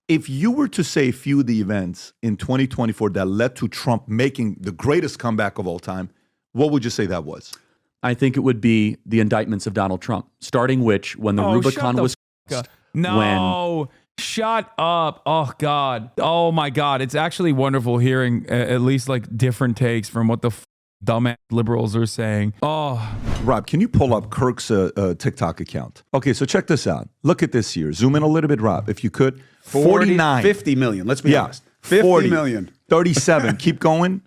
If you were to say a few of the events in 2024 that led to Trump making the greatest comeback of all time, what would you say that was? I think it would be the indictments of Donald Trump, starting when the Rubicon was crossed. No, shut up. Oh, God. Oh, my God. It's actually wonderful hearing at least like different takes from what the dumbass liberals are saying. Oh, Rob, can you pull up Kirk's TikTok account? Okay, so check this out. Look at this here. Zoom in a little bit, Rob, if you could. 49. 50 million. Let's be honest. 50 million. 37. Keep going.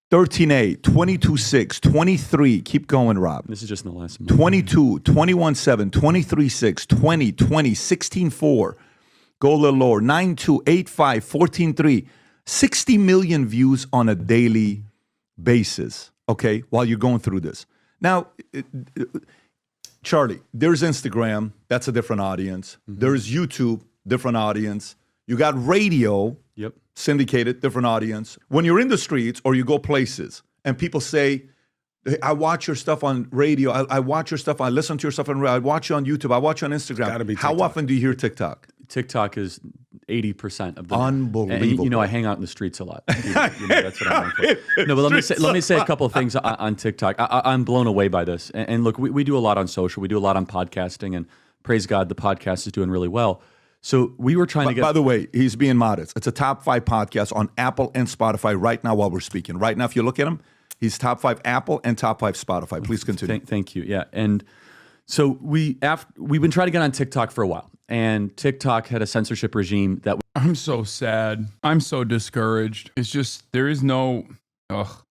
13.8, 22.6, 23. Keep going, Rob. This is just in the last month. 22, 21.7, 23.6, 20, 20, 16.4. Go a little lower. 9.2, 8.5, 14.3. 60 million views on a daily basis, okay, while you're going through this. Now, Charlie, there's Instagram. That's a different audience. Mm-hmm. There's YouTube, different audience. You got radio. Yep. Syndicated, different audience. When you're in the streets or you go places and people say, hey, I watch your stuff on radio, I watch your stuff, I listen to your stuff on radio, I watch you on YouTube, I watch you on Instagram. Gotta be TikTok. How often do you hear TikTok? TikTok is 80% of the unbelievable. And, I hang out in the streets a lot. That's what I'm known for. No, but let me say a couple of things on TikTok. I'm blown away by this. And look, we do a lot on social. We do a lot on podcasting, and praise God, the podcast is doing really well. So we were trying to get... By the way, he's being modest. It's a top 5 podcast on Apple and Spotify right now while we're speaking. Right now, if you look at him, he's top 5 Apple and top 5 Spotify. Please continue. Thank you. Yeah. And so we've been trying to get on TikTok for a while. And TikTok had a censorship regime that... I'm so sad. I'm so discouraged. It's just, there is no...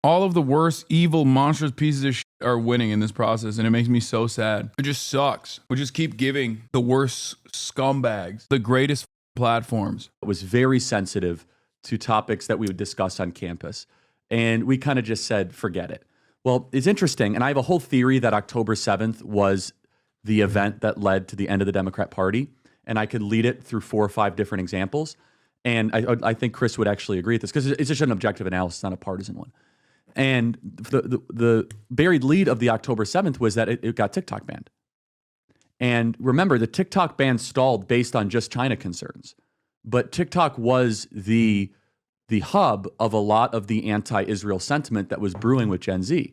All of the worst, evil, monstrous pieces of shit are winning in this process, and it makes me so sad. It just sucks. We just keep giving the worst scumbags the greatest platforms. It was very sensitive to topics that we would discuss on campus, and we kind of just said, forget it. Well, it's interesting, and I have a whole theory that October 7th was the event that led to the end of the Democrat Party, and I could lead it through 4 or 5 different examples. And I think Chris would actually agree with this because it's just an objective analysis, not a partisan one. And the buried lead of the October 7th was that it got TikTok banned. And remember, the TikTok ban stalled based on just China concerns. But TikTok was the hub of a lot of the anti-Israel sentiment that was brewing with Gen Z.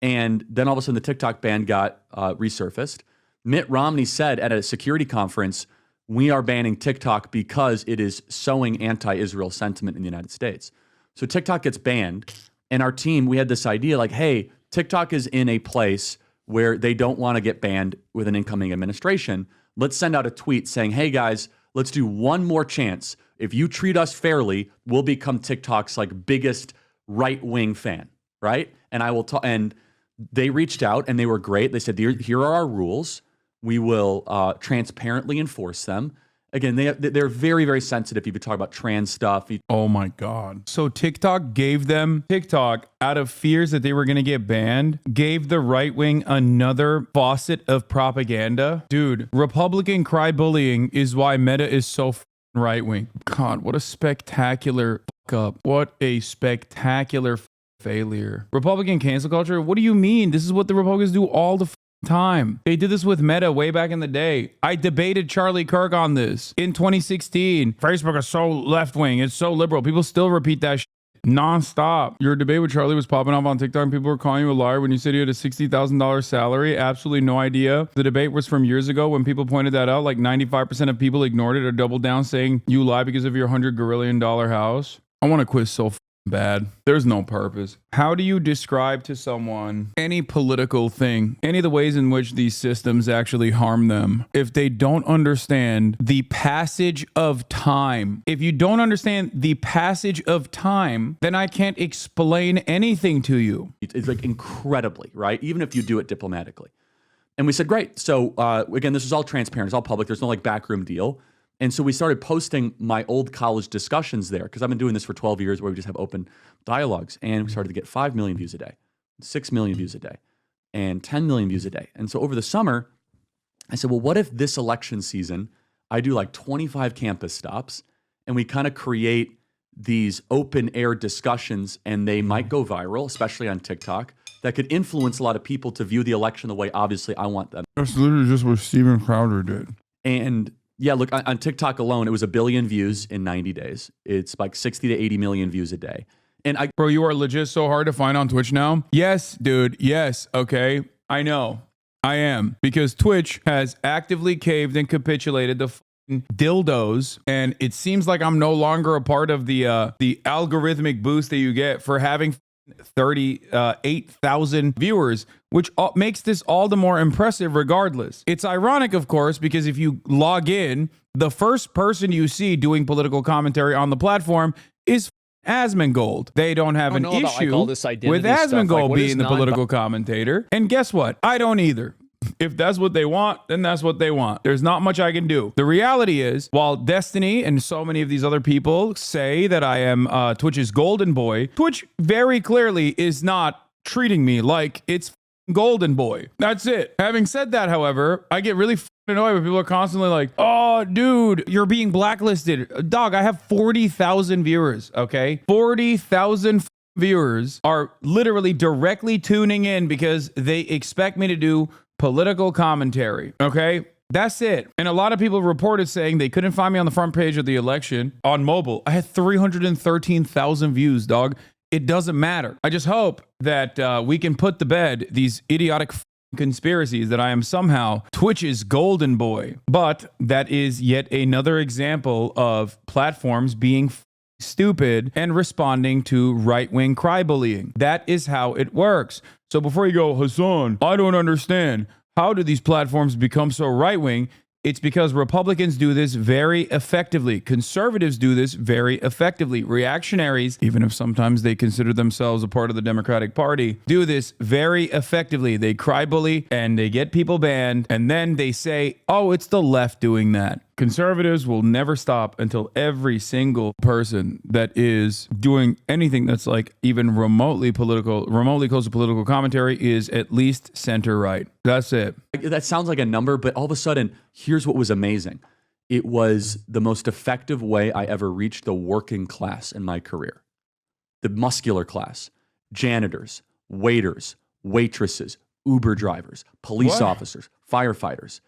And then all of a sudden the TikTok ban got resurfaced. Mitt Romney said at a security conference, we are banning TikTok because it is sowing anti-Israel sentiment in the United States. So TikTok gets banned, and our team, we had this idea like, hey, TikTok is in a place where they don't want to get banned with an incoming administration. Let's send out a tweet saying, hey guys, let's do one more chance. If you treat us fairly, we'll become TikTok's like biggest right-wing fan, right? And I will talk. And they reached out and they were great. They said, here are our rules. We will transparently enforce them. Again, they're very, very sensitive if you talk about trans stuff. Oh my God. So TikTok, out of fears that they were going to get banned, gave the right wing another faucet of propaganda. Dude, Republican cry bullying is why Meta is so right wing. God, what a spectacular fuck up. What a spectacular failure. Republican cancel culture? What do you mean? This is what the Republicans do all the time. They did this with Meta way back in the day. I debated Charlie Kirk on this in 2016. Facebook is so left-wing. It's so liberal. People still repeat that shit nonstop. Your debate with Charlie was popping off on TikTok and people were calling you a liar when you said you had a $60,000 salary. Absolutely no idea. The debate was from years ago when people pointed that out. Like 95% of people ignored it or doubled down saying you lie because of your $100 gazillion house. I want to quit so bad. There's no purpose. How do you describe to someone any political thing, any of the ways in which these systems actually harm them, if they don't understand the passage of time? If you don't understand the passage of time, then I can't explain anything to you. It's like incredibly, right? Even if you do it diplomatically. And we said, great. So again, this is all transparent. It's all public. There's no like backroom deal. And so we started posting my old college discussions there because I've been doing this for 12 years where we just have open dialogues. And we started to get 5 million views a day, 6 million views a day, and 10 million views a day. And so over the summer, I said, well, what if this election season, I do like 25 campus stops and we kind of create these open air discussions and they might go viral, especially on TikTok, that could influence a lot of people to view the election the way obviously I want them. That's literally just what Steven Crowder did. And Yeah, look, on TikTok alone, it was 1 billion views in 90 days. It's like 60 to 80 million views a day. And Bro, you are legit so hard to find on Twitch now? Yes, dude. Yes. Okay. I know. I am. Because Twitch has actively caved and capitulated the dildos, and it seems like I'm no longer a part of the algorithmic boost that you get for having 38,000 viewers, which makes this all the more impressive regardless. It's ironic, of course, because if you log in, the first person you see doing political commentary on the platform is Asmongold. They don't have an issue with Asmongold being the political commentator. And guess what? I don't either. If that's what they want, then that's what they want. There's not much I can do. The reality is, while Destiny and so many of these other people say that I am Twitch's golden boy, Twitch very clearly is not treating me like it's golden boy. That's it. Having said that, however, I get really annoyed when people are constantly like, oh, dude, you're being blacklisted. Dog, I have 40,000 viewers, okay? 40,000 viewers are literally directly tuning in because they expect me to do political commentary, okay? That's it. And a lot of people reported saying they couldn't find me on the front page of the election on mobile. I had 313,000 views, dog. It doesn't matter. I just hope that we can put to bed these idiotic conspiracies that I am somehow Twitch's golden boy. But that is yet another example of platforms being stupid and responding to right-wing cry-bullying. That is how it works. So before you go, Hasan, I don't understand. How do these platforms become so right-wing? It's because Republicans do this very effectively. Conservatives do this very effectively. Reactionaries, even if sometimes they consider themselves a part of the Democratic Party, do this very effectively. They cry bully and they get people banned, and then they say, oh, it's the left doing that. Conservatives will never stop until every single person that is doing anything that's like even remotely close to political commentary is at least center right. That's it. That sounds like a number, but all of a sudden, here's what was amazing. It was the most effective way I ever reached the working class in my career. The muscular class, janitors, waiters, waitresses, Uber drivers, police officers, firefighters.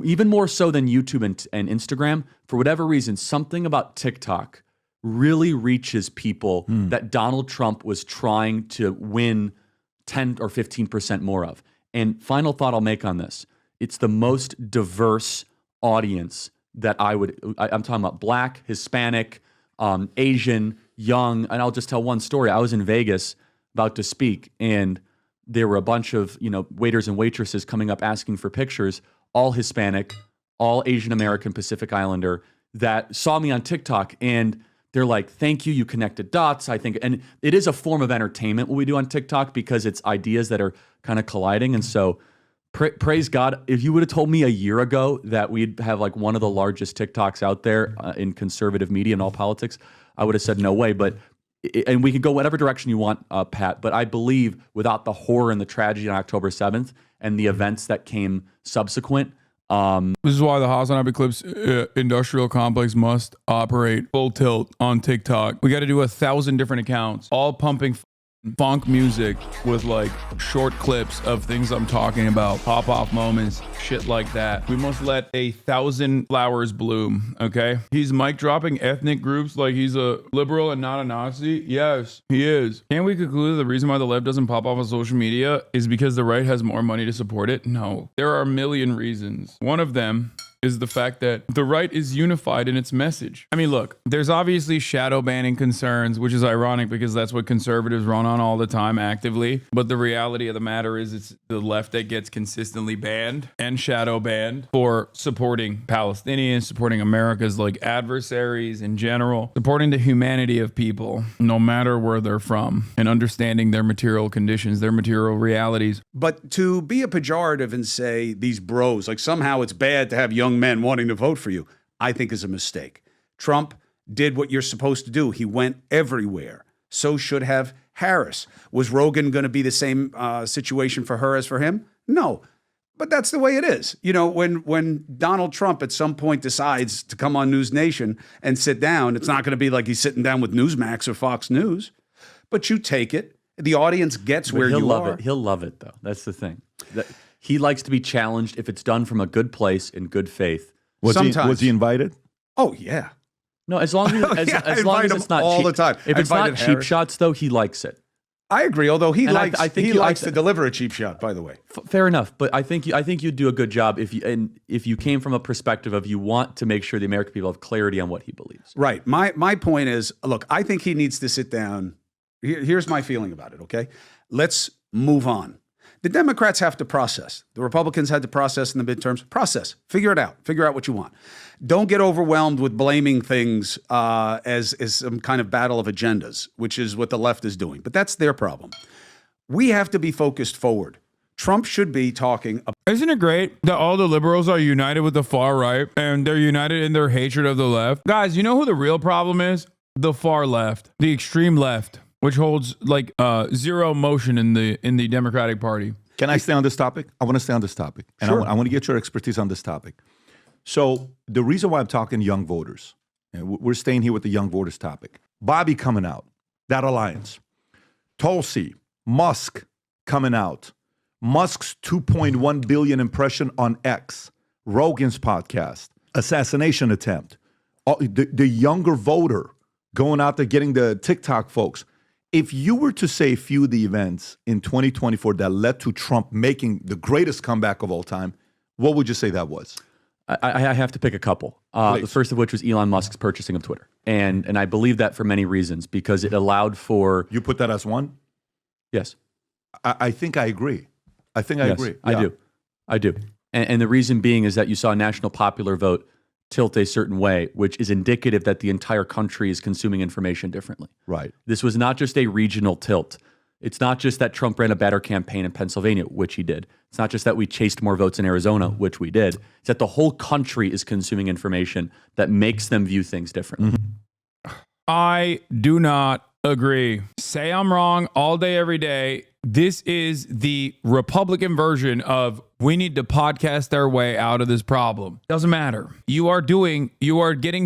Even more so than YouTube and Instagram, for whatever reason, something about TikTok really reaches people that Donald Trump was trying to win 10 or 15% more of. And final thought I'll make on this. It's the most diverse audience that I'm talking about Black, Hispanic, Asian, young. And I'll just tell one story. I was in Vegas about to speak, and there were a bunch of, waiters and waitresses coming up asking for pictures, all Hispanic, all Asian American, Pacific Islander, that saw me on TikTok, and they're like, thank you, you connected dots, I think. And it is a form of entertainment what we do on TikTok because it's ideas that are kind of colliding. And so praise God, if you would have told me a year ago that we'd have like one of the largest TikToks out there in conservative media and all politics, I would have said no way. And we could go whatever direction you want, Pat, but I believe without the horror and the tragedy on October 7th and the events that came subsequent. This is why the HasanAbi Clips industrial complex must operate full tilt on TikTok. We got to do 1,000 different accounts, all pumping funk music with like short clips of things I'm talking about, pop-off moments, shit like that. We must let 1,000 flowers bloom, okay? He's mic dropping ethnic groups like he's a liberal and not a Nazi. Yes, he is. Can we conclude the reason why the left doesn't pop off on social media is because the right has more money to support it? No. There are a million reasons. One of them is the fact that the right is unified in its message. I mean, look, there's obviously shadow banning concerns, which is ironic because that's what conservatives run on all the time actively. But the reality of the matter is it's the left that gets consistently banned and shadow banned for supporting Palestinians, supporting America's like adversaries in general, supporting the humanity of people, no matter where they're from, and understanding their material conditions, their material realities. But to be a pejorative and say these bros, like somehow it's bad to have young men wanting to vote for you, I think is a mistake. Trump did what you're supposed to do. He went everywhere. So should have Harris. Was Rogan going to be the same situation for her as for him? No. But that's the way it is. When Donald Trump at some point decides to come on News Nation and sit down, it's not going to be like he's sitting down with Newsmax or Fox News. But you take it. The audience gets where you are. He'll love it, though. That's the thing. He likes to be challenged if it's done from a good place in good faith. Was Sometimes. he invited? Oh, yeah. No, as long as Yeah, I as long invite as him it's not all cheap. the time. If I it's not invited cheap Harris. shots, though, he likes it. I agree, although he And likes, I think he you- likes to deliver a cheap shot, by the way. Fair enough, but I think you'd do a good job if you came from a perspective of you want to make sure the American people have clarity on what he believes. Right. My point is, look, I think he needs to sit down. Here's my feeling about it, okay? Let's move on. The Democrats have to process. The Republicans had to process in the midterms. Process. Figure it out. Figure out what you want. Don't get overwhelmed with blaming things as some kind of battle of agendas, which is what the left is doing. But that's their problem. We have to be focused forward. Trump should be talking about. Isn't it great that all the liberals are united with the far right and they're united in their hatred of the left? Guys, you know who the real problem is? The far left, the extreme left, which holds like zero motion in the Democratic Party. Can I stay on this topic? I want to stay on this topic. And Sure. I want to get your expertise on this topic. So the reason why I'm talking young voters, and we're staying here with the young voters topic. Bobby coming out, that alliance. Tulsi, Musk coming out. Musk's 2.1 billion impression on X. Rogan's podcast. Assassination attempt. The younger voter going out there getting the TikTok folks. If you were to say a few of the events in 2024 that led to Trump making the greatest comeback of all time, what would you say that was? I have to pick a couple. The first of which was Elon Musk's purchasing of Twitter, and I believe that for many reasons because it allowed for. You put that as one? Yes, I think I agree. I think I yes, agree. I do. And the reason being is that you saw a national popular vote tilt a certain way, which is indicative that the entire country is consuming information differently. Right. This was not just a regional tilt. It's not just that Trump ran a better campaign in Pennsylvania, which he did. It's not just that we chased more votes in Arizona, which we did. It's that the whole country is consuming information that makes them view things differently. I do not agree. Say I'm wrong all day, every day. This is the Republican version of we need to podcast our way out of this problem. Doesn't matter. You are getting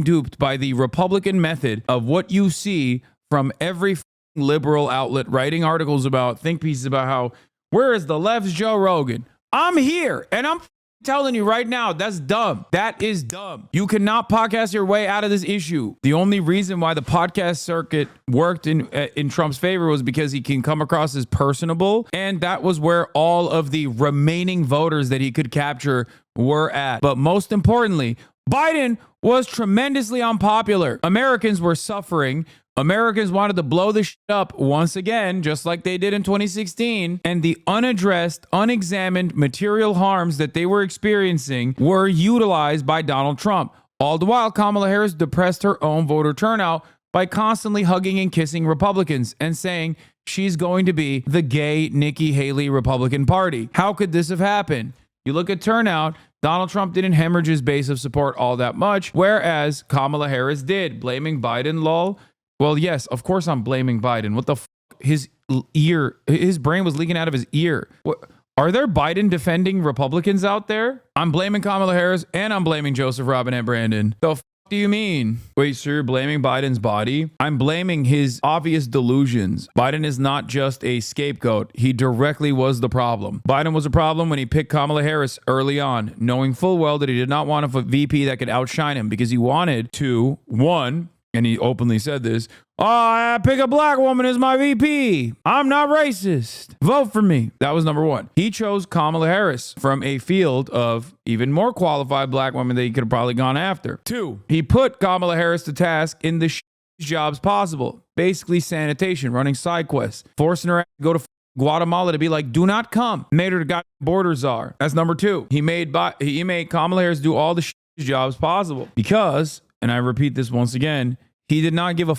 duped by the Republican method of what you see from every liberal outlet writing articles about, think pieces about how, where is the left's Joe Rogan? I'm here and I'm telling you right now, that's dumb. That is dumb. You cannot podcast your way out of this issue. The only reason why the podcast circuit worked in Trump's favor was because he can come across as personable, and that was where all of the remaining voters that he could capture were at. But most importantly, Biden was tremendously unpopular. Americans were suffering. Americans wanted to blow this shit up once again, just like they did in 2016. And the unaddressed, unexamined material harms that they were experiencing were utilized by Donald Trump. All the while, Kamala Harris depressed her own voter turnout by constantly hugging and kissing Republicans and saying she's going to be the gay Nikki Haley Republican Party. How could this have happened? You look at turnout, Donald Trump didn't hemorrhage his base of support all that much, whereas Kamala Harris did, blaming Biden, lol. Well, yes, of course I'm blaming Biden. What the f***? His brain was leaking out of his ear. What, are there Biden defending Republicans out there? I'm blaming Kamala Harris and I'm blaming Joseph Robinette Brandon. The f*** do you mean? Wait, so you're blaming Biden's body? I'm blaming his obvious delusions. Biden is not just a scapegoat. He directly was the problem. Biden was a problem when he picked Kamala Harris early on, knowing full well that he did not want a VP that could outshine him because he wanted to, one, and he openly said this, I pick a black woman as my VP. I'm not racist. Vote for me. That was number one. He chose Kamala Harris from a field of even more qualified black women that he could have probably gone after. Two, he put Kamala Harris to task in the jobs possible. Basically sanitation, running side quests, forcing her to go to Guatemala to be like, do not come. Made her the goddamn border czar. That's number two. He made Kamala Harris do all the jobs possible because, and I repeat this once again, he did not give a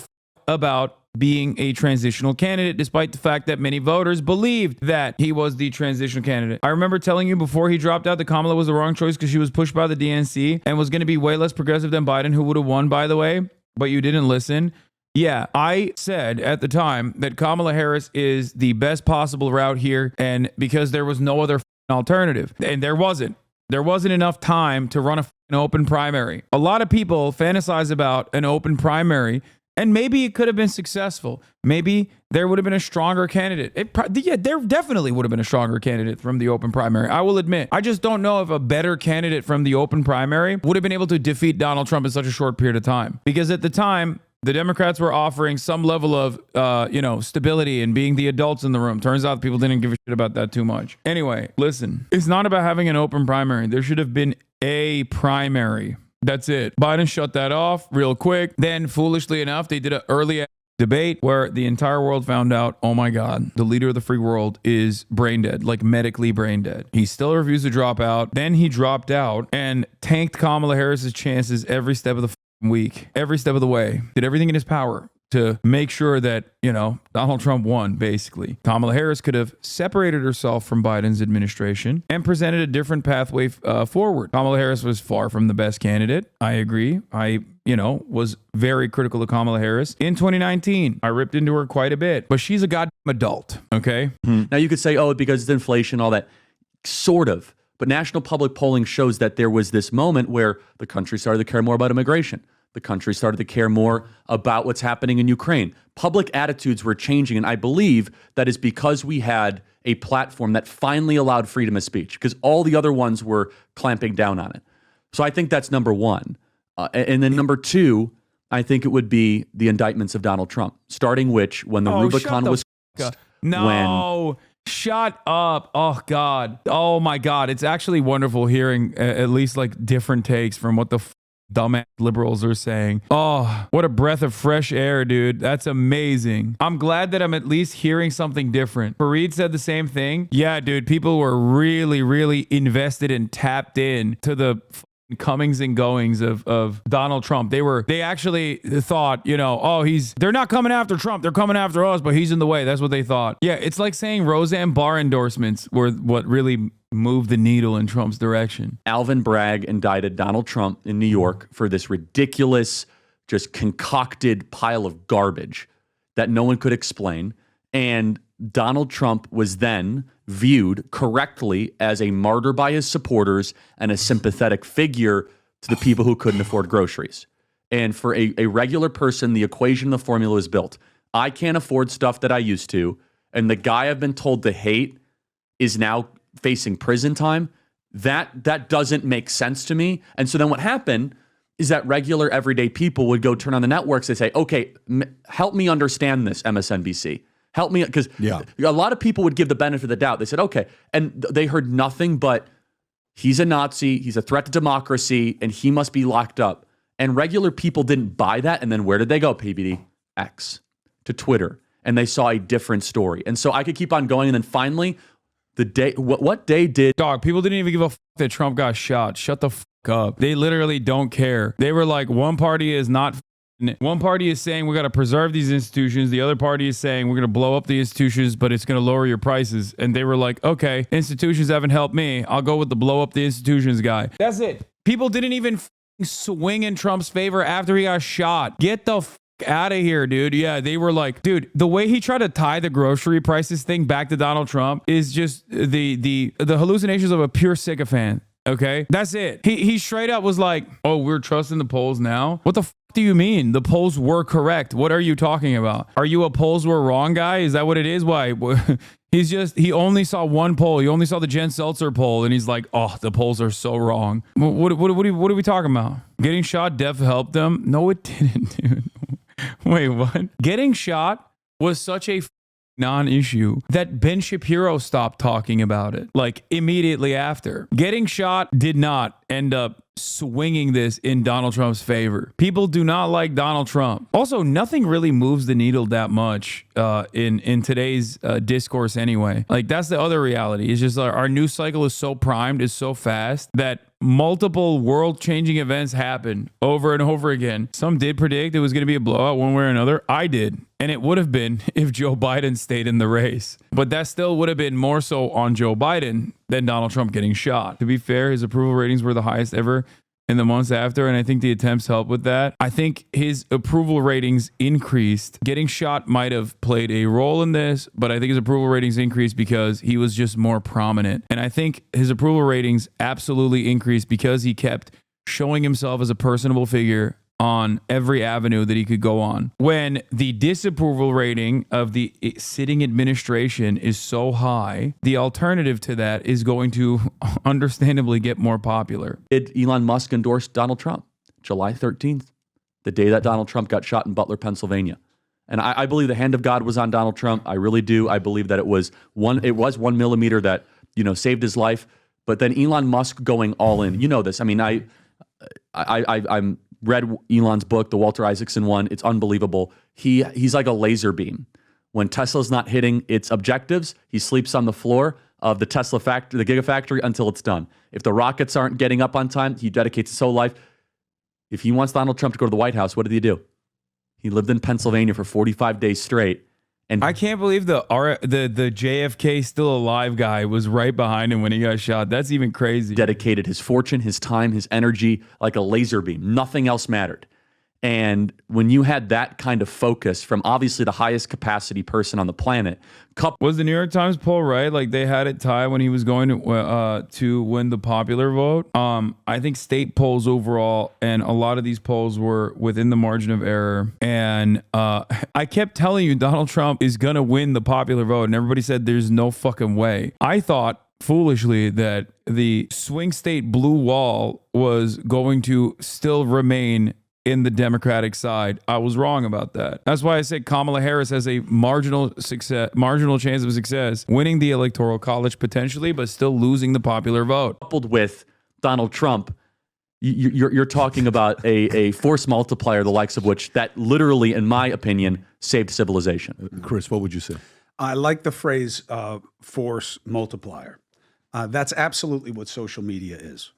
about being a transitional candidate, despite the fact that many voters believed that he was the transitional candidate. I remember telling you before he dropped out that Kamala was the wrong choice because she was pushed by the DNC and was going to be way less progressive than Biden, who would have won, by the way, but you didn't listen. Yeah, I said at the time that Kamala Harris is the best possible route here, and because there was no other alternative, and there wasn't enough time to run an open primary. A lot of people fantasize about an open primary And maybe it could have been successful. Maybe there would have been a stronger candidate. There definitely would have been a stronger candidate from the open primary. I will admit. I just don't know if a better candidate from the open primary would have been able to defeat Donald Trump in such a short period of time. Because at the time, the Democrats were offering some level of, stability and being the adults in the room. Turns out people didn't give a shit about that too much. Anyway, listen, it's not about having an open primary. There should have been a primary. That's it. Biden shut that off real quick. Then, foolishly enough, they did an early debate where the entire world found out, oh my God, the leader of the free world is brain dead, like medically brain dead. He still refused to drop out. Then he dropped out and tanked Kamala Harris's chances every step of the week, every step of the way. Did everything in his power to make sure that, Donald Trump won, basically. Kamala Harris could have separated herself from Biden's administration and presented a different pathway forward. Kamala Harris was far from the best candidate. I agree. I was very critical of Kamala Harris. In 2019, I ripped into her quite a bit, but she's a goddamn adult, okay? Now you could say, oh, because it's inflation, all that. Sort of. But national public polling shows that there was this moment where the country started to care more about immigration. The country started to care more about what's happening in Ukraine. Public attitudes were changing, and I believe that is because we had a platform that finally allowed freedom of speech, because all the other ones were clamping down on it. So I think that's number one. And then number two, I think it would be the indictments of Donald Trump, starting when the Rubicon was crossed. No. Shut up. Oh, God. Oh, my God. It's actually wonderful hearing at least like different takes from what the dumbass liberals are saying. Oh, what a breath of fresh air, dude. That's amazing. I'm glad that I'm at least hearing something different. Fareed said the same thing. Yeah, dude. People were really, really invested and tapped in to the comings and goings of Donald Trump. They actually thought, they're not coming after Trump. They're coming after us, but he's in the way. That's what they thought. Yeah, it's like saying Roseanne Barr endorsements were what really moved the needle in Trump's direction. Alvin Bragg indicted Donald Trump in New York for this ridiculous, just concocted pile of garbage that no one could explain. And Donald Trump was then viewed correctly as a martyr by his supporters and a sympathetic figure to the people who couldn't afford groceries. And for a regular person, the equation, the formula is built. I can't afford stuff that I used to, and the guy I've been told to hate is now facing prison time. That doesn't make sense to me. And so then what happened is that regular everyday people would go turn on the networks. They say, okay, help me understand this, MSNBC. Help me, because a lot of people would give the benefit of the doubt. They said, okay. And they heard nothing but he's a Nazi, he's a threat to democracy, and he must be locked up. And regular people didn't buy that. And then where did they go, PBD? X, to Twitter. And they saw a different story. And so I could keep on going. And then finally, the day, what day did... Dog, people didn't even give a fuck that Trump got shot. Shut the fuck up. They literally don't care. They were like, one party is not... One party is saying we got to preserve these institutions. The other party is saying we're going to blow up the institutions, but it's going to lower your prices. And they were like, okay, institutions haven't helped me. I'll go with the blow up the institutions guy. That's it. People didn't even swing in Trump's favor after he got shot. Get the fuck out of here, dude. Yeah, they were like, dude, the way he tried to tie the grocery prices thing back to Donald Trump is just the hallucinations of a pure sycophant. Okay, that's it. He straight up was like, oh, we're trusting the polls now. What the f do you mean? The polls were correct. What are you talking about? Are you a polls were wrong guy? Is that what it is? Why? He only saw one poll. He only saw the Jen Seltzer poll, and he's like, oh, the polls are so wrong. What are we talking about? Getting shot def helped them? No, it didn't, dude. Wait, what? Getting shot was such a non-issue that Ben Shapiro stopped talking about it like immediately after. Getting shot did not end up swinging this in Donald Trump's favor. People do not like Donald Trump. Also, nothing really moves the needle that much in today's discourse anyway. Like, that's the other reality. It's just our news cycle is so primed, is so fast that multiple world-changing events happen over and over again. Some did predict it was going to be a blowout one way or another. I did. And it would have been if Joe Biden stayed in the race. But that still would have been more so on Joe Biden than Donald Trump getting shot. To be fair, his approval ratings were the highest ever in the months after, and I think the attempts helped with that. I think his approval ratings increased. Getting shot might have played a role in this, but I think his approval ratings increased because he was just more prominent. And I think his approval ratings absolutely increased because he kept showing himself as a personable figure on every avenue that he could go on. When the disapproval rating of the sitting administration is so high, the alternative to that is going to understandably get more popular. Did Elon Musk endorse Donald Trump? July 13th, the day that Donald Trump got shot in Butler, Pennsylvania. And I believe the hand of God was on Donald Trump. I really do. I believe that it was 1 millimeter that, saved his life. But then Elon Musk going all in. You know this. I mean, I'm read Elon's book, the Walter Isaacson one. It's unbelievable. He's like a laser beam. When Tesla's not hitting its objectives, he sleeps on the floor of the Tesla factory, the Gigafactory, until it's done. If the rockets aren't getting up on time, he dedicates his whole life. If he wants Donald Trump to go to the White House, what did he do? He lived in Pennsylvania for 45 days straight. And I can't believe the JFK still alive guy was right behind him when he got shot. That's even crazy. Dedicated his fortune, his time, his energy like a laser beam. Nothing else mattered. And when you had that kind of focus from obviously the highest capacity person on the planet, was the New York Times poll right? Like they had it tied when he was going to win the popular vote. I think state polls overall, and a lot of these polls were within the margin of error. And I kept telling you Donald Trump is gonna win the popular vote, and everybody said there's no fucking way. I thought foolishly that the swing state blue wall was going to still remain in the Democratic side. I was wrong about that. That's why I said Kamala Harris has a marginal chance of success, winning the Electoral College potentially, but still losing the popular vote. Coupled with Donald Trump, you're talking about a force multiplier, the likes of which that literally, in my opinion, saved civilization. Chris, what would you say? I like the phrase force multiplier. That's absolutely what social media is.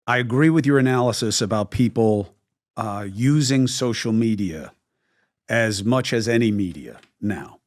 I agree with your analysis about people using social media as much as any media now.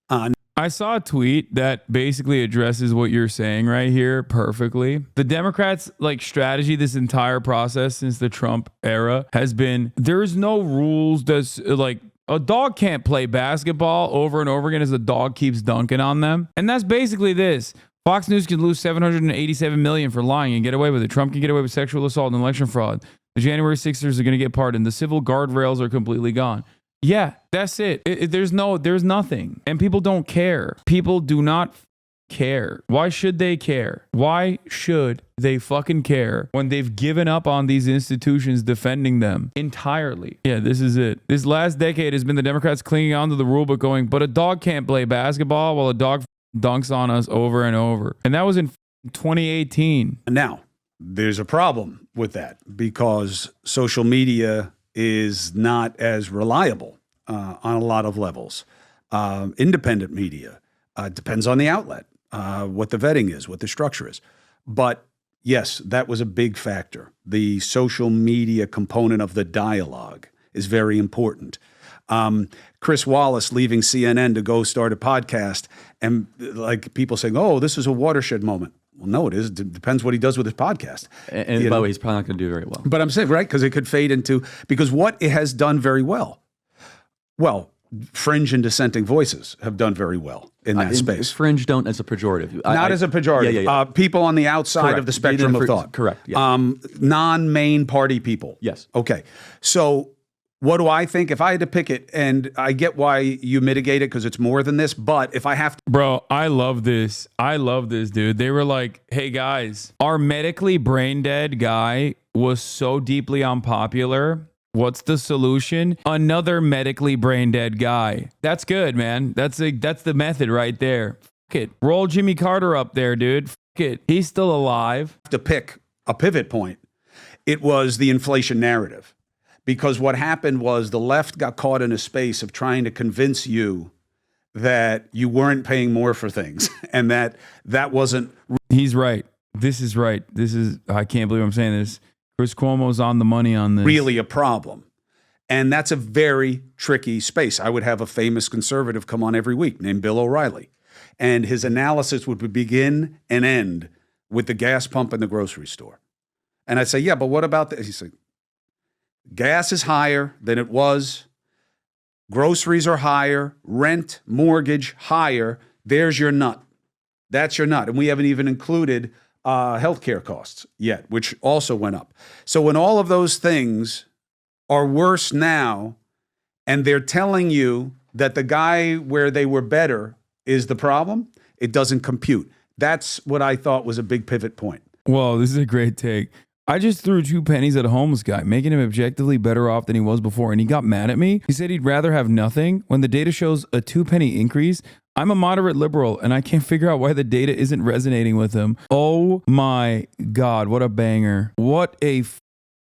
I saw a tweet that basically addresses what you're saying right here perfectly. The Democrats' strategy this entire process since the Trump era has been there's no rules. A dog can't play basketball over and over again as the dog keeps dunking on them. And that's basically this. Fox News can lose $787 million for lying and get away with it. Trump can get away with sexual assault and election fraud. The January 6ers are going to get pardoned. The civil guardrails are completely gone. Yeah, that's it. There's nothing. And people don't care. People do not care. Why should they care? Why should they fucking care when they've given up on these institutions defending them entirely? Yeah, this is it. This last decade has been the Democrats clinging on to the rule book going, but a dog can't play basketball while a dog dunks on us over and over. And that was in 2018. Now, there's a problem with that because social media is not as reliable on a lot of levels. Independent media depends on the outlet, what the vetting is, what the structure is. But yes, that was a big factor. The social media component of the dialogue is very important. Chris Wallace leaving CNN to go start a podcast, and people saying, "Oh, this is a watershed moment." Well, no, it is. It depends what he does with his podcast. And by the way, he's probably not going to do very well. But I'm saying, right, because it could fade into, because what it has done very well, fringe and dissenting voices have done very well in that space. Fringe don't as a pejorative. Not as a pejorative. Yeah. People on the outside of the spectrum of thought. Correct. Yeah. Non-main party people. Yes. Okay. So what do I think? If I had to pick it, and I get why you mitigate it because it's more than this, but if I have to. Bro, I love this. Dude. They were like, hey guys, our medically brain dead guy was so deeply unpopular. What's the solution? Another medically brain dead guy. That's good, man. That's the method right there. Fuck it. Roll Jimmy Carter up there, dude. Fuck it. He's still alive. To pick a pivot point, it was the inflation narrative. Because what happened was the left got caught in a space of trying to convince you that you weren't paying more for things and that wasn't. He's right. This is right. I can't believe I'm saying this. Chris Cuomo's on the money on this. Really a problem. And that's a very tricky space. I would have a famous conservative come on every week named Bill O'Reilly. And his analysis would begin and end with the gas pump in the grocery store. And I'd say, yeah, but what about this? He'd say, gas is higher than it was. Groceries are higher. Rent, mortgage, higher. There's your nut. That's your nut. And we haven't even included healthcare costs yet, which also went up. So when all of those things are worse now, and they're telling you that the guy where they were better is the problem, it doesn't compute. That's what I thought was a big pivot point. Whoa, this is a great take. I just threw 2 pennies at a homeless guy, making him objectively better off than he was before, and he got mad at me. He said he'd rather have nothing. When the data shows a 2 penny increase, I'm a moderate liberal, and I can't figure out why the data isn't resonating with him. Oh my God, what a banger. What a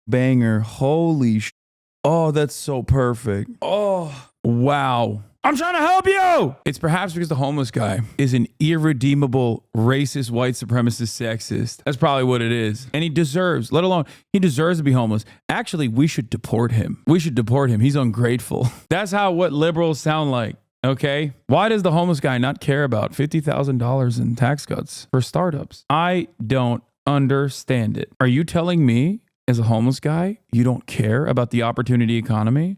banger. Holy sh. Oh, that's so perfect. Oh, wow. I'm trying to help you. It's perhaps because the homeless guy is an irredeemable, racist, white supremacist, sexist. That's probably what it is. And he deserves, let alone, he deserves to be homeless. Actually, we should deport him. We should deport him. He's ungrateful. That's what liberals sound like. Okay. Why does the homeless guy not care about $50,000 in tax cuts for startups? I don't understand it. Are you telling me, as a homeless guy, you don't care about the opportunity economy?